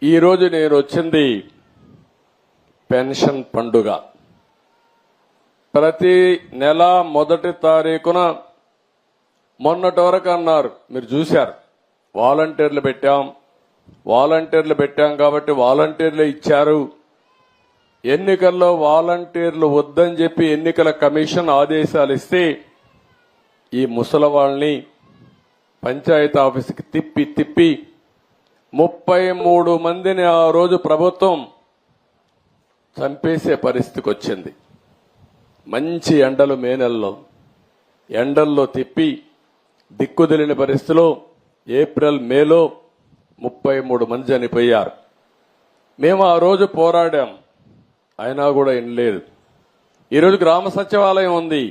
ఈరోజు నేను వచ్చింది పెన్షన్ పండుగ. ప్రతి నెల మొదటి తారీఖున మొన్నటి వరకు అన్నారు, మీరు చూశారు, వాలంటీర్లు పెట్టాం కాబట్టి వాలంటీర్లు ఇచ్చారు. ఎన్నికల్లో వాలంటీర్లు వద్దని చెప్పి ఎన్నికల కమిషన్ ఆదేశాలు ఇస్తే ఈ ముసలవాళ్ళని పంచాయతీ ఆఫీసుకి తిప్పి 33 మందిని ఆ రోజు ప్రభుత్వం చంపేసే పరిస్థితికి వచ్చింది. మంచి ఎండలు మే నెలలో ఎండల్లో తిప్పి దిక్కుదెలిని పరిస్థితిలో ఏప్రిల్ మేలో 33 మంది చనిపోయారు. మేము ఆ రోజు పోరాడాం, అయినా కూడా వినలేదు. ఈరోజు గ్రామ సచివాలయం ఉంది,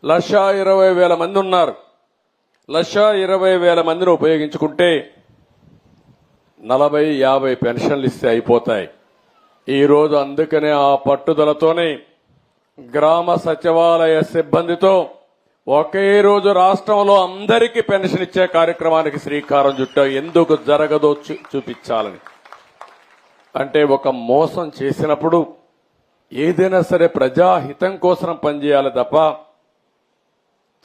1,20,000 మంది ఉన్నారు. 1,20,000 మందిని ఉపయోగించుకుంటే 40-50 పెన్షన్లు ఇస్తే అయిపోతాయి. ఈరోజు అందుకనే ఆ పట్టుదలతోనే గ్రామ సచివాలయ సిబ్బందితో ఒకే రోజు రాష్ట్రంలో అందరికీ పెన్షన్ ఇచ్చే కార్యక్రమానికి శ్రీకారం చుట్టాం. ఎందుకు జరగదో చూపించాలని. అంటే ఒక మోసం చేసినప్పుడు ఏదైనా సరే ప్రజాహితం కోసం పనిచేయాలి తప్ప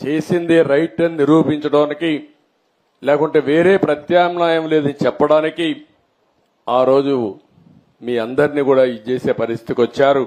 చేసింది రైట్ అని నిరూపించడానికి లేకుంటే వేరే ప్రత్యామ్నాయం లేదని చెప్పడానికి ఆ రోజు మీ అందరినీ కూడా ఇది చేసే పరిస్థితికి వచ్చారు.